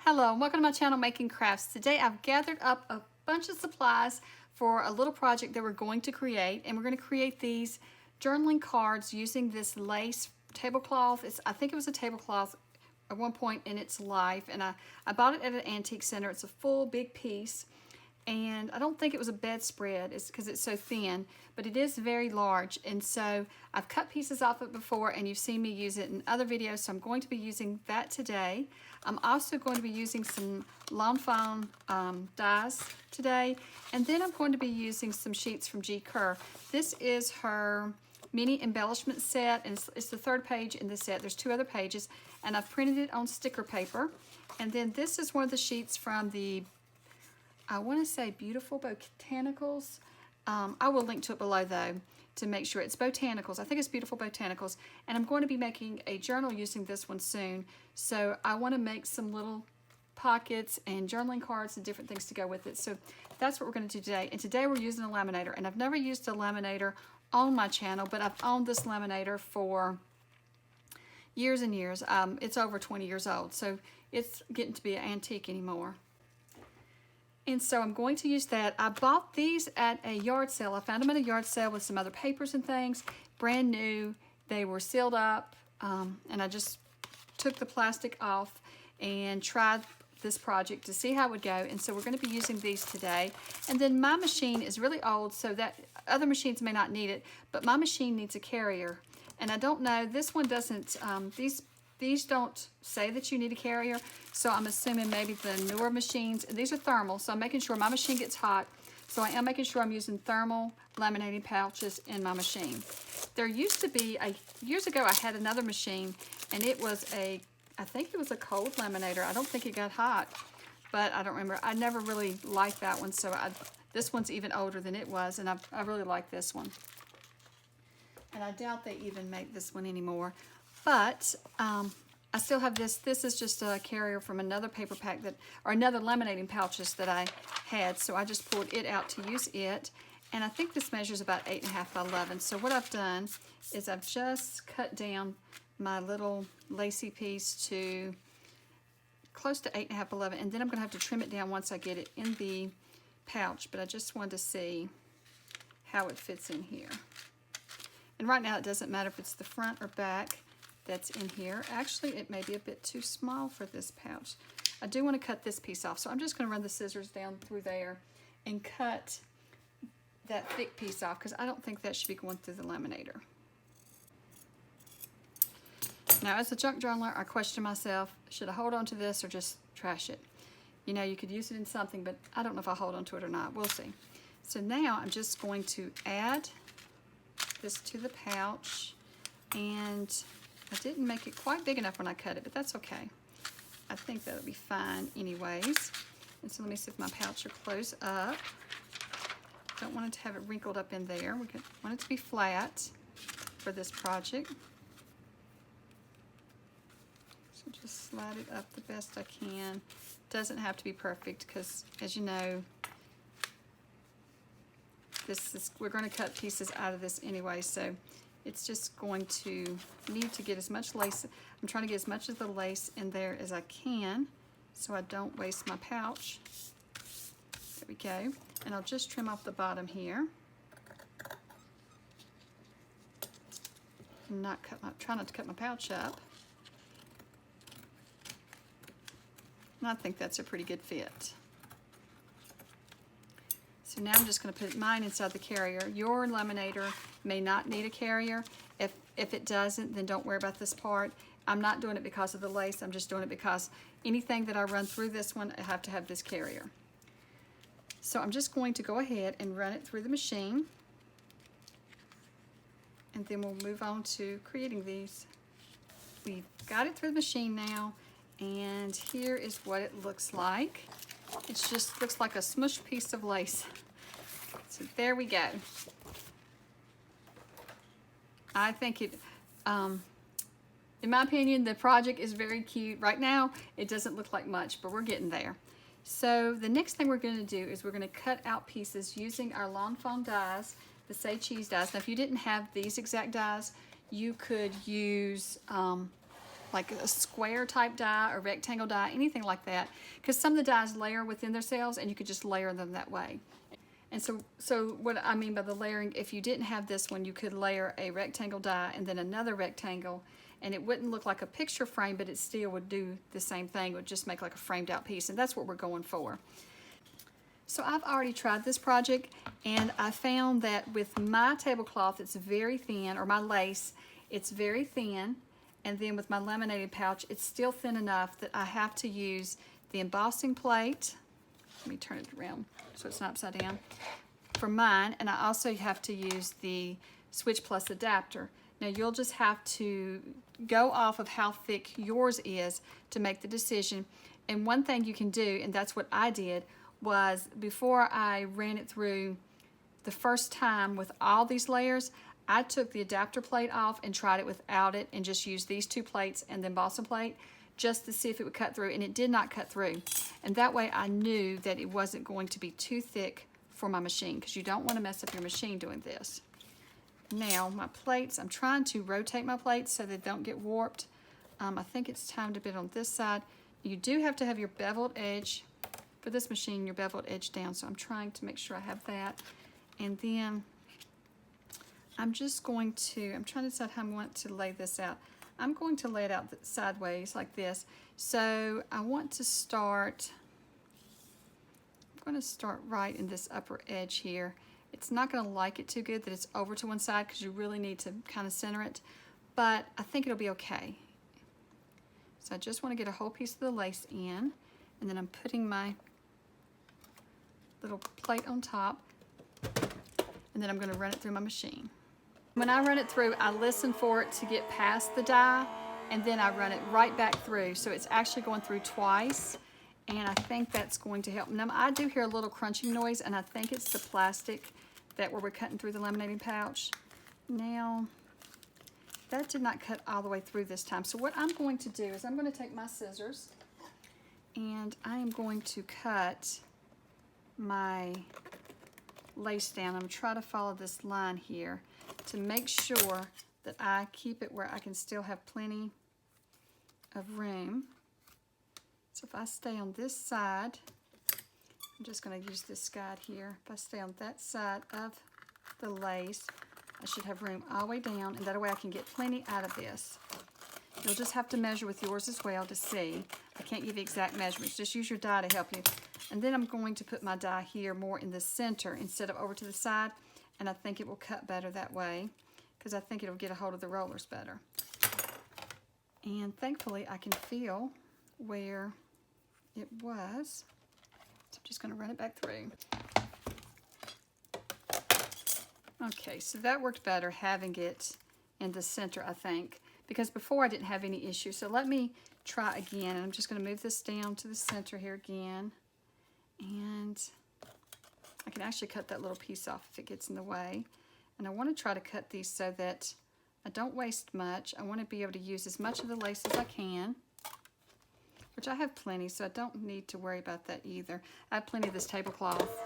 Hello and welcome to my channel, Making Crafts. Today I've gathered up a bunch of supplies for a little project that we're going to create, and we're going to create these journaling cards using this lace tablecloth. I think it was a tablecloth at one point in its life, and I bought it at an antique center. It's a full big piece, and I don't think it was a bedspread. It's because it's so thin, but it is very large, and so I've cut pieces off it before, and you've seen me use it in other videos, so I'm going to be using that today. I'm also going to be using some lawn foam dies today, and then I'm going to be using some sheets from G. Kerr. This is her mini embellishment set, and it's the third page in the set. There's two other pages, and I've printed it on sticker paper. And then this is one of the sheets from the, I want to say, Beautiful Botanicals. I will link to it below though to make sure. It's Botanicals. I think it's Beautiful Botanicals. And I'm going to be making a journal using this one soon. So I want to make some little pockets and journaling cards and different things to go with it. So that's what we're going to do today. And today we're using a laminator. And I've never used a laminator on my channel, but I've owned this laminator for years and years. It's over 20 years old. So it's getting to be an antique anymore. And so I'm going to use that. I bought these at a yard sale. I found them at a yard sale with some other papers and things, brand new. They were sealed up, and I just took the plastic off and tried this project to see how it would go. And so we're going to be using these today. And then my machine is really old, so that other machines may not need it, but my machine needs a carrier. And I don't know, this one doesn't, these don't say that you need a carrier, so I'm assuming maybe the newer machines, and these are thermal, so I'm making sure my machine gets hot, so I am making sure I'm using thermal laminating pouches in my machine. There used to be, years ago I had another machine, and it was I think it was a cold laminator. I don't think it got hot, but I don't remember. I never really liked that one, so this one's even older than it was, and I really like this one. And I doubt they even make this one anymore. But I still have this. This is just a carrier from another paper pack or another laminating pouches that I had. So I just pulled it out to use it. And I think this measures about 8.5 by 11. So what I've done is I've just cut down my little lacy piece to close to 8.5 by 11. And then I'm going to have to trim it down once I get it in the pouch. But I just wanted to see how it fits in here. And right now it doesn't matter if it's the front or back that's in here. Actually, it may be a bit too small for this pouch. I do want to cut this piece off, so I'm just going to run the scissors down through there and cut that thick piece off, because I don't think that should be going through the laminator. Now, as a junk journaler, I question myself, should I hold on to this or just trash it? You know, you could use it in something, but I don't know if I'll hold on to it or not. We'll see. So now I'm just going to add this to the pouch, and I didn't make it quite big enough when I cut it, but that's okay. I think that'll be fine anyways. And so let me see if my pouch will close up. Don't want it to have it wrinkled up in there. We want it to be flat for this project. So just slide it up the best I can. Doesn't have to be perfect, because as you know, we're going to cut pieces out of this anyway, so it's just going to need to get as much lace. I'm trying to get as much of the lace in there as I can so I don't waste my pouch. There we go. And I'll just trim off the bottom here. Try not to cut my pouch up. And I think that's a pretty good fit. So now I'm just going to put mine inside the carrier. Your laminator may not need a carrier. If it doesn't, then don't worry about this part. I'm not doing it because of the lace. I'm just doing it because anything that I run through this one, I have to have this carrier. So I'm just going to go ahead and run it through the machine. And then we'll move on to creating these. We've got it through the machine now. And here is what it looks like. It just looks like a smushed piece of lace. So there we go. I think it, in my opinion, the project is very cute. Right now, it doesn't look like much, but we're getting there. So the next thing we're going to do is we're going to cut out pieces using our lawn foam dies, the Say Cheese dies. Now, if you didn't have these exact dies, you could use like a square type die or rectangle die, anything like that, because some of the dies layer within themselves and you could just layer them that way. And so what I mean by the layering, if you didn't have this one, you could layer a rectangle die and then another rectangle, and it wouldn't look like a picture frame, but it still would do the same thing. It would just make like a framed out piece, and that's what we're going for. So I've already tried this project, and I found that with my tablecloth, it's very thin, or my lace, it's very thin, and then with my laminated pouch, it's still thin enough that I have to use the embossing plate. Let me turn it around so it's not upside down for mine, and I also have to use the Switch Plus adapter. Now you'll just have to go off of how thick yours is to make the decision. And one thing you can do, and that's what I did, was before I ran it through the first time with all these layers, I took the adapter plate off and tried it without it and just used these two plates and the embossing plate just to see if it would cut through, and it did not cut through. And that way I knew that it wasn't going to be too thick for my machine, because you don't want to mess up your machine doing this. Now my plates, I'm trying to rotate my plates so they don't get warped. I think it's time to put it on this side. You do have to have your beveled edge, for this machine, your beveled edge down, so I'm trying to make sure I have that. And then I'm just going to, I'm trying to decide how I want to lay this out. I'm going to lay it out sideways like this. So I want to start, I'm going to start right in this upper edge here. It's not going to like it too good that it's over to one side, because you really need to kind of center it, but I think it'll be okay. So I just want to get a whole piece of the lace in, and then I'm putting my little plate on top, and then I'm going to run it through my machine. When I run it through, I listen for it to get past the die, and then I run it right back through, so it's actually going through twice, and I think that's going to help. Now I do hear a little crunching noise, and I think it's the plastic that where we're cutting through the laminating pouch. Now that did not cut all the way through this time, so what I'm going to do is I'm going to take my scissors and I am going to cut my lace down. I'm going to try to follow this line here to make sure that I keep it where I can still have plenty of room. So if I stay on this side, I'm just going to use this guide here. If I stay on that side of the lace, I should have room all the way down, and that way I can get plenty out of this. You'll just have to measure with yours as well to see. I can't give you exact measurements. Just use your die to help you. And then I'm going to put my die here more in the center instead of over to the side, and I think it will cut better that way, because I think it'll get a hold of the rollers better. And thankfully I can feel where it was. So I'm just going to run it back through. Okay, so that worked better having it in the center, I think, because before I didn't have any issue. So let me try again, and I'm just going to move this down to the center here again, and I can actually cut that little piece off if it gets in the way. And I want to try to cut these so that I don't waste much. I want to be able to use as much of the lace as I can, which I have plenty, so I don't need to worry about that either. I have plenty of this tablecloth.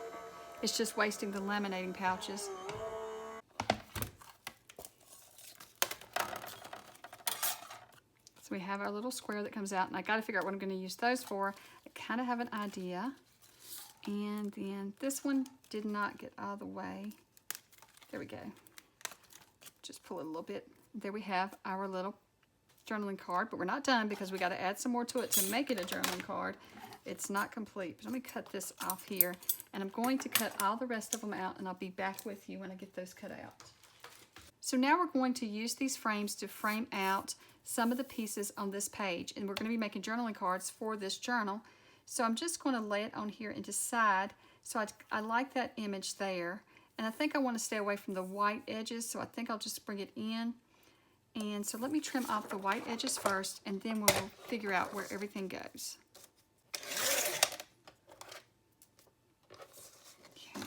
It's just wasting the laminating pouches. So we have our little square that comes out, and I got to figure out what I'm going to use those for. I kind of have an idea. And then this one did not get all the way. There we go. Just pull it a little bit. There we have our little journaling card, but we're not done because we got to add some more to it to make it a journaling card. It's not complete. But let me cut this off here, and I'm going to cut all the rest of them out, and I'll be back with you when I get those cut out. So now we're going to use these frames to frame out some of the pieces on this page, and we're going to be making journaling cards for this journal. So I'm just going to lay it on here and decide. So I like that image there, and I think I want to stay away from the white edges, so I think I'll just bring it in. And so let me trim off the white edges first, and then we'll figure out where everything goes. Okay.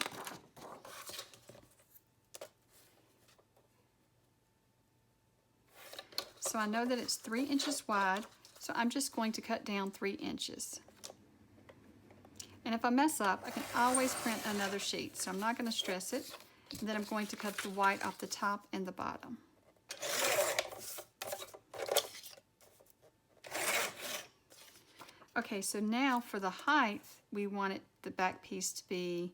So I know that it's 3 inches wide, so I'm just going to cut down 3 inches. And if I mess up, I can always print another sheet, so I'm not going to stress it. And then I'm going to cut the white off the top and the bottom. Okay, so now for the height, we want the back piece to be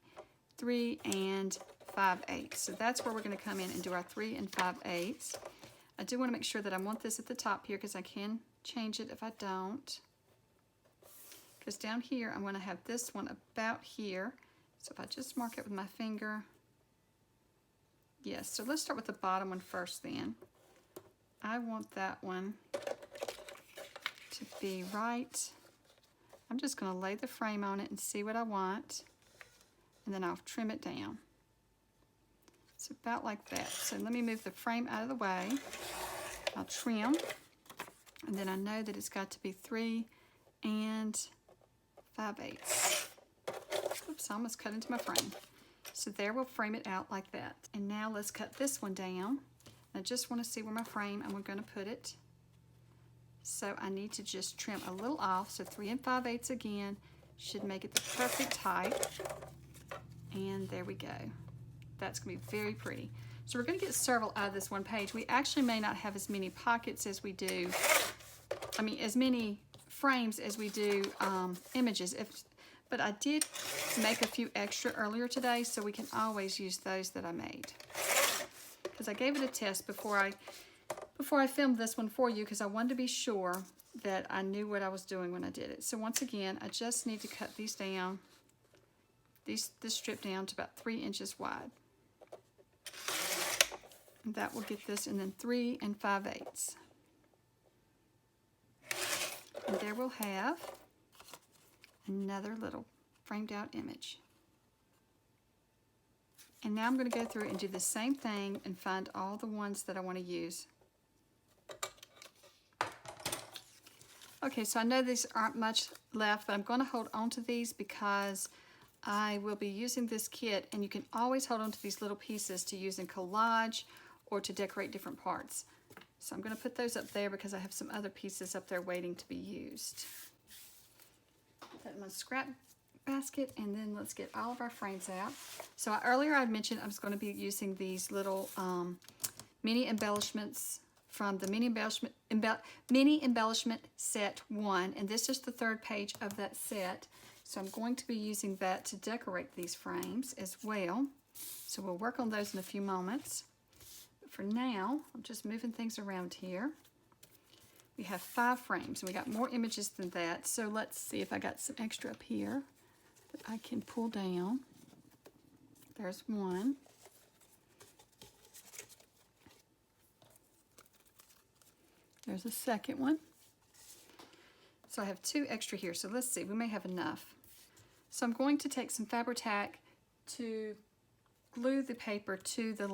3 5/8. So that's where we're going to come in and do our 3 5/8. I do want to make sure that I want this at the top here because I can change it if I don't. Because down here, I'm going to have this one about here. So if I just mark it with my finger. Yes, so let's start with the bottom one first then. I want that one to be right. I'm just going to lay the frame on it and see what I want. And then I'll trim it down. It's about like that. So let me move the frame out of the way. I'll trim. And then I know that it's got to be 3 5/8. Oops, I almost cut into my frame. So there, we'll frame it out like that. And now let's cut this one down. I just want to see where my frame, I'm going to put it. So I need to just trim a little off. So 3 5/8 again should make it the perfect height. And there we go. That's going to be very pretty. So we're going to get several out of this one page. We actually may not have as many pockets as we do, as many frames as we do images. But I did make a few extra earlier today, so we can always use those that I made. Because I gave it a test before I filmed this one for you, because I wanted to be sure that I knew what I was doing when I did it. So once again, I just need to cut these down, this strip down to about 3 inches wide. And that will get this, and then 3 5/8. And there we'll have another little framed out image. And now I'm going to go through and do the same thing and find all the ones that I want to use. Okay, so I know these aren't much left, but I'm going to hold on to these because I will be using this kit, and you can always hold on to these little pieces to use in collage or to decorate different parts. So I'm going to put those up there because I have some other pieces up there waiting to be used. Put that in my scrap basket, and then let's get all of our frames out. So earlier I mentioned I was going to be using these little mini embellishments from the mini embellishment set 1, and this is the 3rd page of that set. So I'm going to be using that to decorate these frames as well. So we'll work on those in a few moments. But for now, I'm just moving things around here. We have 5 frames, and we got more images than that. So let's see if I got some extra up here that I can pull down. There's one. There's a second one. So I have 2 extra here. So let's see, we may have enough. So I'm going to take some Fabri-Tac to glue the paper to the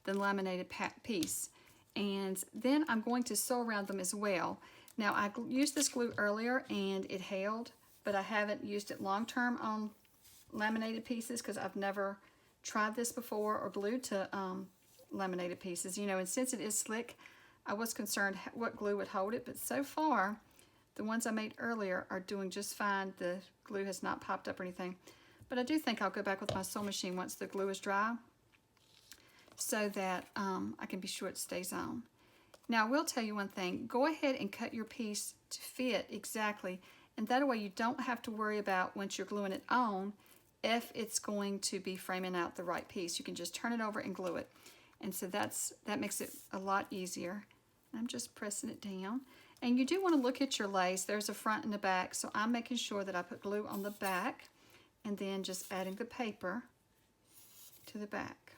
laminated piece. And then I'm going to sew around them as well. Now I used this glue earlier and it held, but I haven't used it long term on laminated pieces because I've never tried this before or glued to laminated pieces. You know, and since it is slick, I was concerned what glue would hold it, but so far the ones I made earlier are doing just fine. The glue has not popped up or anything. But I do think I'll go back with my sewing machine once the glue is dry so that I can be sure it stays on. Now I will tell you one thing. Go ahead and cut your piece to fit exactly, and that way you don't have to worry about once you're gluing it on if it's going to be framing out the right piece. You can just turn it over and glue it. And so that makes it a lot easier. I'm just pressing it down. And you do want to look at your lace. There's a front and a back, so I'm making sure that I put glue on the back and then just adding the paper to the back.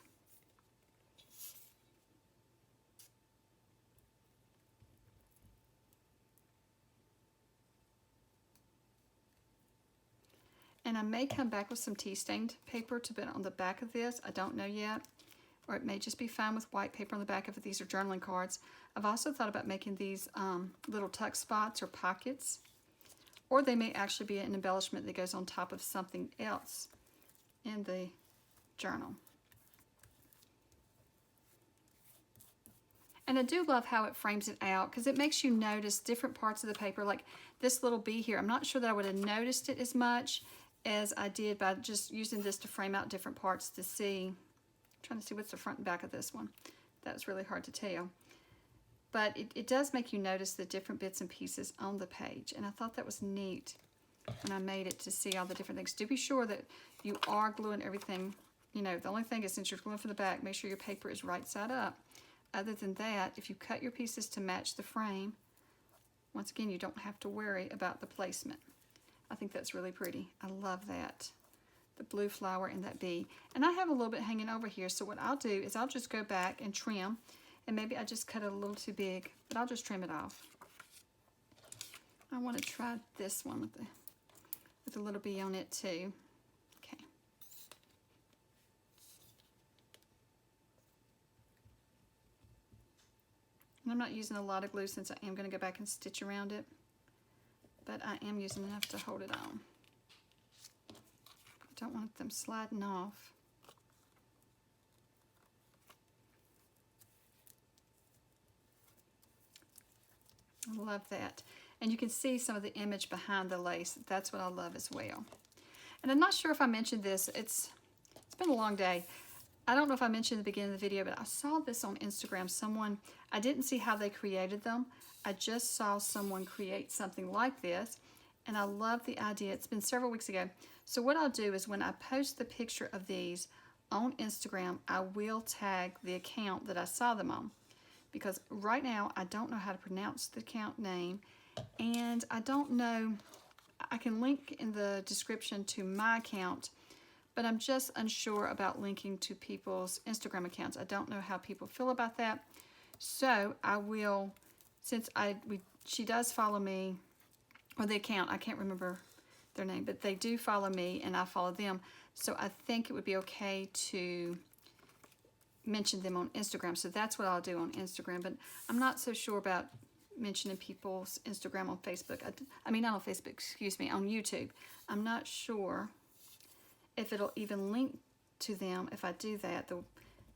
And I may come back with some tea-stained paper to put on the back of this. I don't know yet. Or it may just be fine with white paper on the back of it. These are journaling cards. I've also thought about making these little tuck spots or pockets. Or they may actually be an embellishment that goes on top of something else in the journal. And I do love how it frames it out because it makes you notice different parts of the paper. Like this little bee here, I'm not sure that I would have noticed it as much as I did by just using this to frame out different parts to see. I'm trying to see what's the front and back of this one. That was really hard to tell. but it does make you notice the different bits and pieces on the page. And I thought that was neat when I made it, to see all the different things. Do be sure that you are gluing everything. You know, the only thing is, since you're gluing from the back, make sure your paper is right side up. Other than that, if you cut your pieces to match the frame, once again, you don't have to worry about the placement. I think that's really pretty. I love that. The blue flower and that bee. And I have a little bit hanging over here, so what I'll do is I'll just go back and trim, and maybe I just cut it a little too big, but I'll just trim it off. I want to try this one with a little bee on it too. Okay. And I'm not using a lot of glue since I am going to go back and stitch around it, but I am using enough to hold it on. I don't want them sliding off. I love that. And you can see some of the image behind the lace. That's what I love as well. And I'm not sure if I mentioned this. It's been a long day. I don't know if I mentioned at the beginning of the video, but I saw this on Instagram. I didn't see how they created them. I just saw someone create something like this, and I love the idea. It's been several weeks ago. So what I'll do is, when I post the picture of these on Instagram, I will tag the account that I saw them on. Because right now, I don't know how to pronounce the account name, and I don't know, I can link in the description to my account, but I'm just unsure about linking to people's Instagram accounts. I don't know how people feel about that. So I will, since she does follow me, or the account, I can't remember their name, but they do follow me and I follow them. So I think it would be okay to mention them on Instagram. So that's what I'll do on Instagram, but I'm not so sure about mentioning people's Instagram on Facebook. I mean, not on Facebook, excuse me, on YouTube. I'm not sure if it'll even link to them if I do that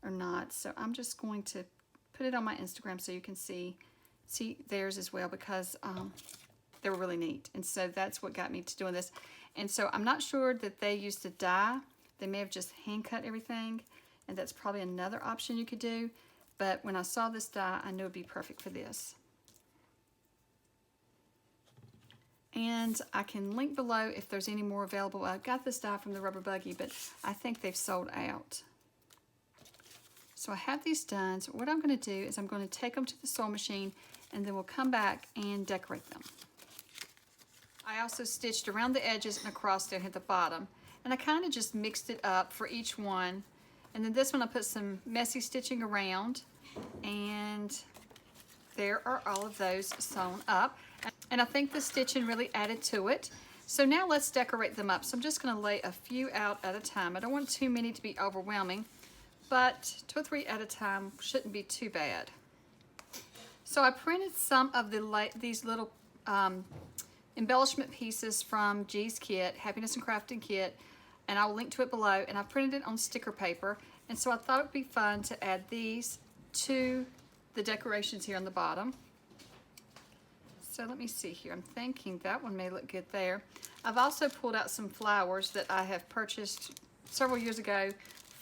or not. So I'm just going to put it on my Instagram so you can see theirs as well, because they were really neat. And so that's what got me to doing this. And so I'm not sure that they used to dye. They may have just hand cut everything, and that's probably another option you could do. But when I saw this die, I knew it'd be perfect for this. And I can link below if there's any more available. I've got this die from the Rubber Buggy, but I think they've sold out. So I have these done. So what I'm going to do is I'm going to take them to the sewing machine, and then we'll come back and decorate them. I also stitched around the edges and across there at the bottom. And I kind of just mixed it up for each one. And then this one I put some messy stitching around. And there are all of those sewn up. And I think the stitching really added to it. So now let's decorate them up. So I'm just going to lay a few out at a time. I don't want too many to be overwhelming, but 2 or 3 at a time shouldn't be too bad. So I printed some of these little embellishment pieces from G's kit, Happiness and Crafting kit, and I'll link to it below. And I printed it on sticker paper, and so I thought it would be fun to add these to the decorations here on the bottom. So let me see here. I'm thinking that one may look good there. I've also pulled out some flowers that I have purchased several years ago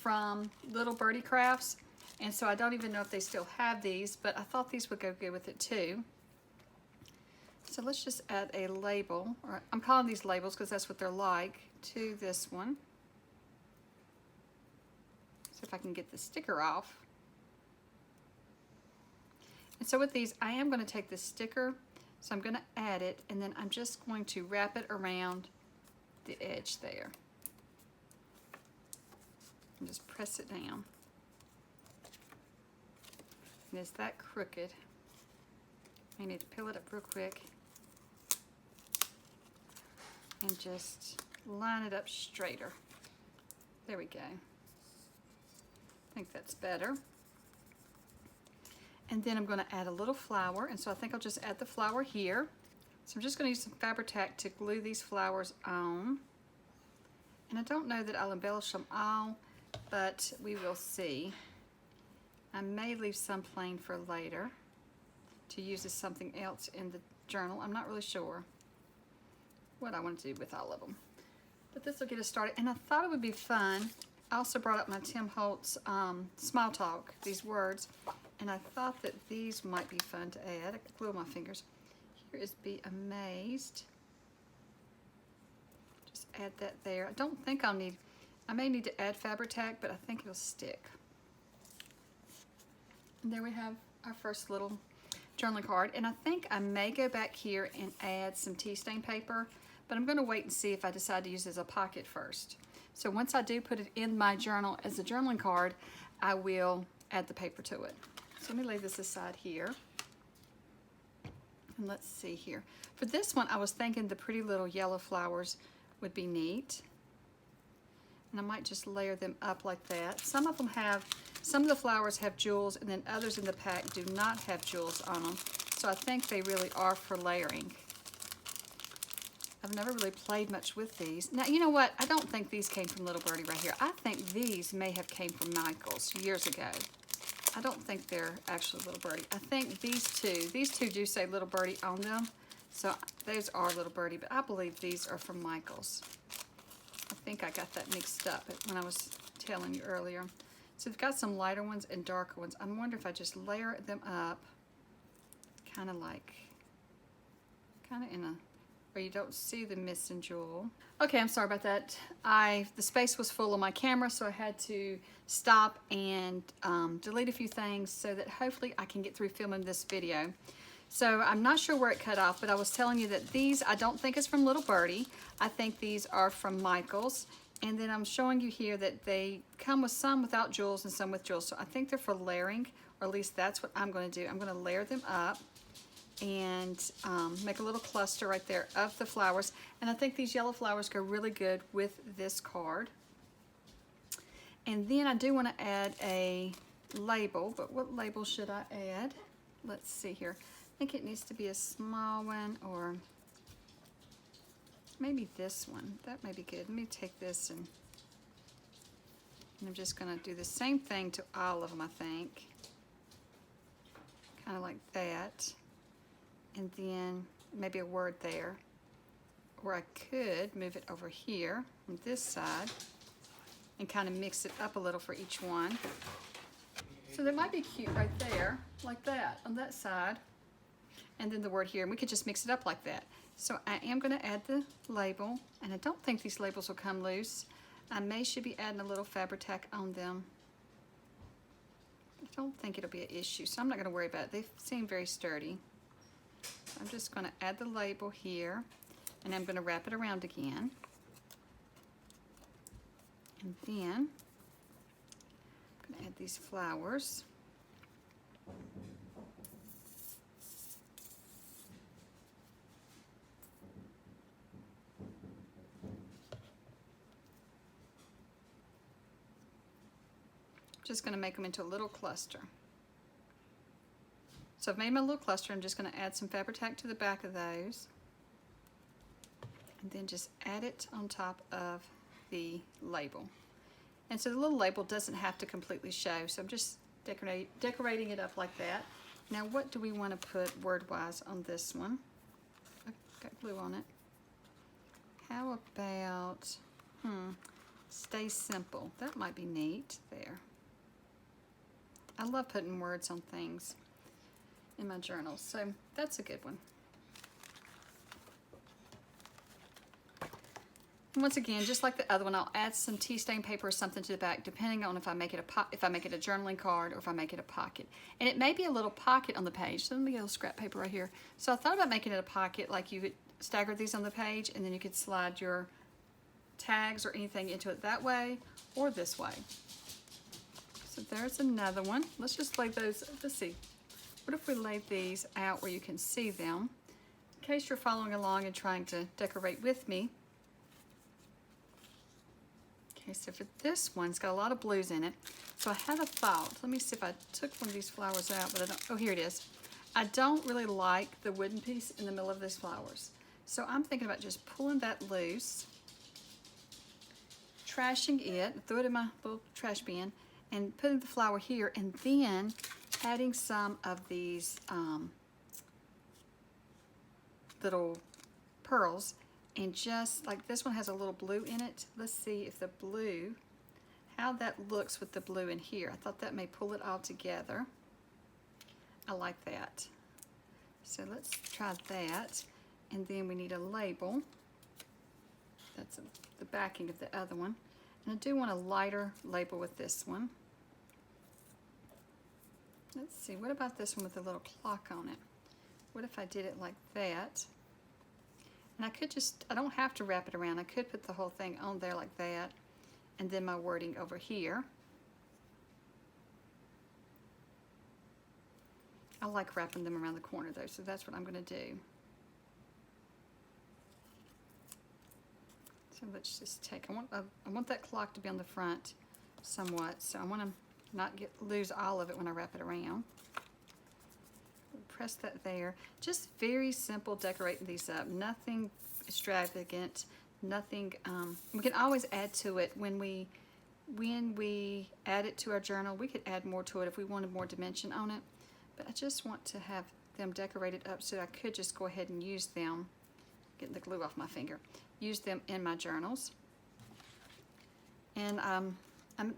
from Little Birdie Crafts, and so I don't even know if they still have these, but I thought these would go good with it too. So let's just add a label, or I'm calling these labels because that's what they're like, to this one. So if I can get the sticker off. And so with these, I am going to take this sticker, so I'm going to add it, and then I'm just going to wrap it around the edge there. And just press it down. And it's that crooked. I need to peel it up real quick and just line it up straighter. There we go. I think that's better. And then I'm going to add a little flower, and so I think I'll just add the flower here. So I'm just going to use some Fabri-Tac to glue these flowers on. And I don't know that I'll embellish them all, but we will see. I may leave some plain for later to use as something else in the journal. I'm not really sure what I want to do with all of them. But this will get us started. And I thought it would be fun. I also brought up my Tim Holtz Small Talk, these words. And I thought that these might be fun to add. I can glue my fingers. Here is Be Amazed. Just add that there. I don't think I'll need, I may need to add Fabri-Tac, but I think it'll stick. And there we have our first little journaling card. And I think I may go back here and add some tea stain paper, but I'm gonna wait and see if I decide to use it as a pocket first. So once I do put it in my journal as a journaling card, I will add the paper to it. So let me lay this aside here. And let's see here. For this one, I was thinking the pretty little yellow flowers would be neat. And I might just layer them up like that. Some of the flowers have jewels, and then others in the pack do not have jewels on them. So I think they really are for layering. I've never really played much with these. Now, you know what? I don't think these came from Little Birdie right here. I think these may have came from Michael's years ago. I don't think they're actually Little Birdie. I think these two do say Little Birdie on them. So those are Little Birdie, but I believe these are from Michael's. I think I got that mixed up when I was telling you earlier. So we've got some lighter ones and darker ones. I wonder if I just layer them up, kind of in a, where you don't see the missing jewel. Okay, I'm sorry about that. The space was full on my camera, so I had to stop and delete a few things so that hopefully I can get through filming this video. So I'm not sure where it cut off, but I was telling you that these I don't think is from Little Birdie. I think these are from Michael's. And then I'm showing you here that they come with some without jewels and some with jewels. So I think they're for layering, or at least that's what I'm going to do. I'm going to layer them up and make a little cluster right there of the flowers. And I think these yellow flowers go really good with this card. And then I do want to add a label, but what label should I add? Let's see here. I think it needs to be a small one, or maybe this one. That may be good. Let me take this and I'm just going to do the same thing to all of them, I think. Kind of like that. And then maybe a word there. Or I could move it over here on this side and kind of mix it up a little for each one. So that might be cute right there, like that, on that side. And then the word here, and we could just mix it up like that. So I am going to add the label, and I don't think these labels will come loose. I should be adding a little Fabri-Tac on them. I don't think it'll be an issue, so I'm not going to worry about it. They seem very sturdy. I'm just going to add the label here, and I'm going to wrap it around again. And then I'm going to add these flowers. Just going to make them into a little cluster. So I've made my little cluster. I'm just going to add some Fabri-Tac to the back of those. And then just add it on top of the label. And so the little label doesn't have to completely show. So I'm just decorating it up like that. Now what do we want to put word-wise on this one? I've got glue on it. How about, stay simple. That might be neat there. I love putting words on things in my journals, so that's a good one. And once again, just like the other one, I'll add some tea stain paper or something to the back, depending on if I make it a journaling card or if I make it a pocket. And it may be a little pocket on the page. So let me get a little scrap paper right here. So I thought about making it a pocket, like you could stagger these on the page, and then you could slide your tags or anything into it that way or this way. So there's another one. Let's just lay those, let's see. What if we lay these out where you can see them? In case you're following along and trying to decorate with me. Okay, so for this one, it's got a lot of blues in it. So I had a thought. Let me see if I took one of these flowers out, but I don't, oh, here it is. I don't really like the wooden piece in the middle of these flowers. So I'm thinking about just pulling that loose, trashing it, throw it in my little trash bin, and putting the flower here, and then adding some of these little pearls, and just like this one has a little blue in it. Let's see if the blue, how that looks with the blue in here. I thought that may pull it all together. I like that. So let's try that. And then we need a label. That's the backing of the other one. And I do want a lighter label with this one. Let's see, what about this one with a little clock on it? What if I did it like that? And I could just, I don't have to wrap it around. I could put the whole thing on there like that. And then my wording over here. I like wrapping them around the corner though, so that's what I'm going to do. So let's just take, I want that clock to be on the front somewhat, so I want to not lose all of it when I wrap it around. Press that there. Just very simple decorating these up. Nothing extravagant. Nothing. We can always add to it when we add it to our journal. We could add more to it if we wanted more dimension on it. But I just want to have them decorated up so I could just go ahead and use them. Getting the glue off my finger. Use them in my journals. And I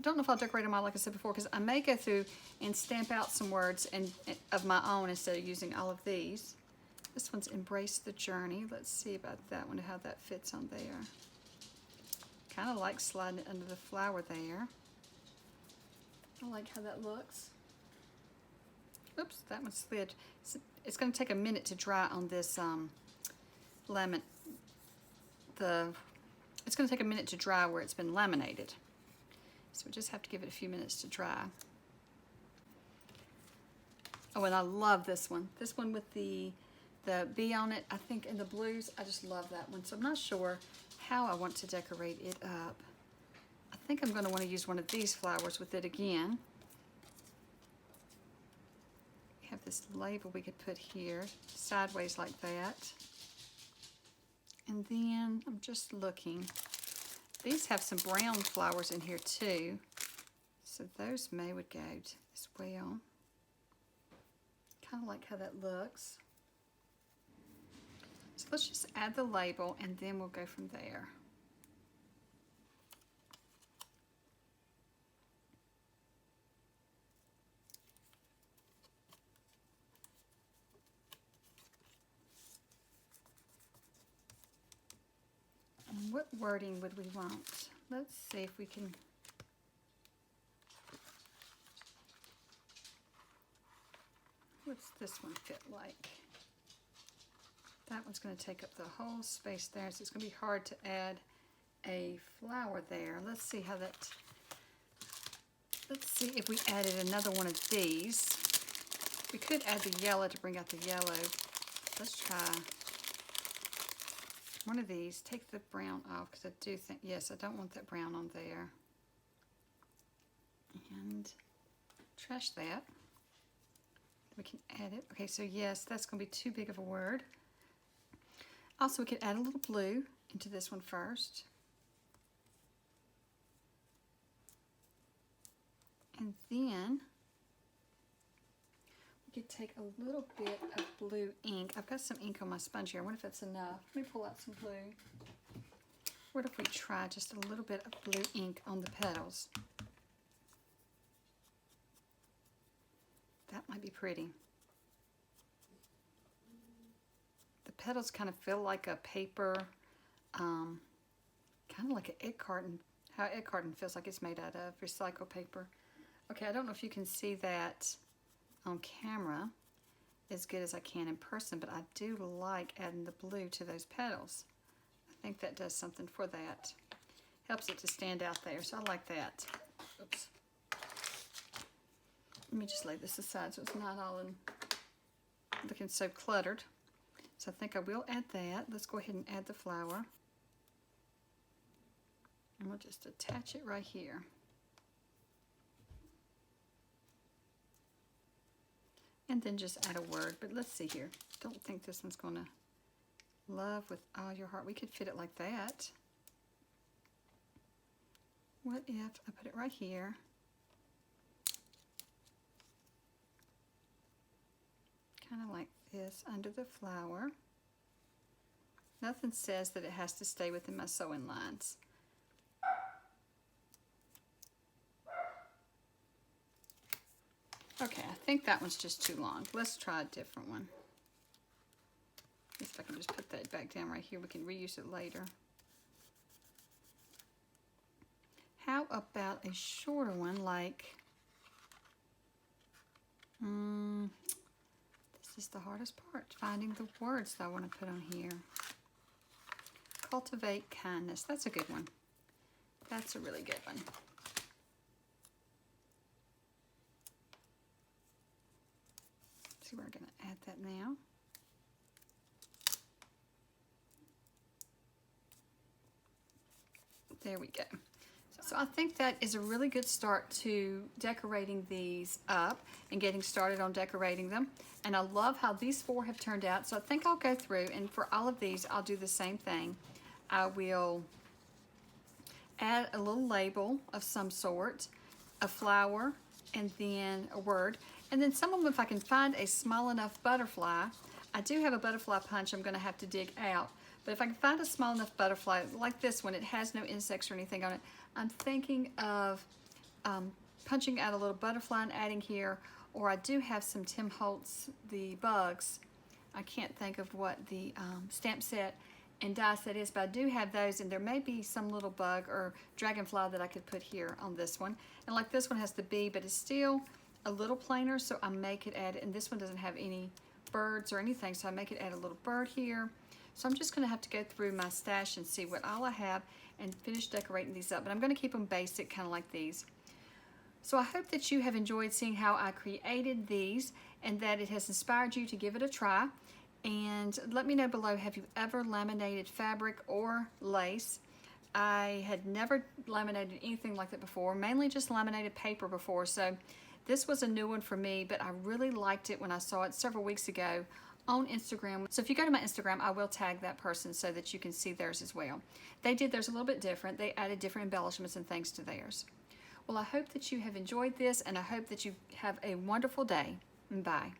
don't know if I'll decorate them all like I said before, because I may go through and stamp out some words of my own instead of using all of these. This one's Embrace the Journey. Let's see about that one, how that fits on there. Kind of like sliding it under the flower there. I like how that looks. Oops, that one slid. It's going to take a minute to dry on this it's going to take a minute to dry where it's been laminated. So we just have to give it a few minutes to dry. Oh, and I love this one. This one with the bee on it, I think in the blues. I just love that one. So I'm not sure how I want to decorate it up. I think I'm going to want to use one of these flowers with it again. We have this label we could put here, sideways like that. And then I'm just looking. These have some brown flowers in here too. So those would go as well. Kind of like how that looks. So let's just add the label and then we'll go from there. And what wording would we want? Let's see if we can. What's this one fit like? That one's going to take up the whole space there, so it's going to be hard to add a flower there. Let's see how that, let's see if we added another one of these. We could add the yellow to bring out the yellow. Let's try one of these. Take the brown off, because I do think, yes, I don't want that brown on there. And trash that. We can add it. Okay, so yes, that's going to be too big of a word. Also, we could add a little blue into this one first. And then we could take a little bit of blue ink. I've got some ink on my sponge here. I wonder if that's enough. Let me pull out some blue. What if we try just a little bit of blue ink on the petals? That might be pretty. The petals kind of feel like a paper, kind of like an egg carton, how egg carton feels like it's made out of, recycled paper. Okay, I don't know if you can see that on camera as good as I can in person, but I do like adding the blue to those petals. I think that does something for that. Helps it to stand out there, so I like that. Oops. Let me just lay this aside so it's not all looking so cluttered. So I think I will add that. Let's go ahead and add the flower. And we'll just attach it right here. And then just add a word. But let's see here. Don't think this one's going to love with all your heart. We could fit it like that. What if I put it right here? Kind of like this under the flower. Nothing says that it has to stay within my sewing lines. Okay, I think that one's just too long. Let's try a different one. I guess I can just put that back down right here. We can reuse it later. How about a shorter one like, this is the hardest part, finding the words that I want to put on here. Cultivate kindness. That's a good one. That's a really good one. So we're going to add that now. There we go. So I think that is a really good start to decorating these up and getting started on decorating them. And I love how these four have turned out. So I think I'll go through, and for all of these, I'll do the same thing. I will add a little label of some sort, a flower, and then a word. And then some of them, if I can find a small enough butterfly, I do have a butterfly punch I'm going to have to dig out. But if I can find a small enough butterfly, like this one, it has no insects or anything on it, I'm thinking of punching out a little butterfly and adding here, or I do have some Tim Holtz, the bugs. I can't think of what the stamp set and die set is, but I do have those, and there may be some little bug or dragonfly that I could put here on this one. And like this one has the bee, but it's still a little plainer, so I may could add it, and this one doesn't have any birds or anything, so I may could add a little bird here. So I'm just going to have to go through my stash and see what all I have and finish decorating these up. But I'm going to keep them basic, kind of like these. So I hope that you have enjoyed seeing how I created these and that it has inspired you to give it a try. And let me know below, have you ever laminated fabric or lace? I had never laminated anything like that before, mainly just laminated paper before. So this was a new one for me, but I really liked it when I saw it several weeks ago on Instagram. So if you go to my Instagram, I will tag that person so that you can see theirs as well. They did theirs a little bit different. They added different embellishments and things to theirs. Well, I hope that you have enjoyed this, and I hope that you have a wonderful day. Bye.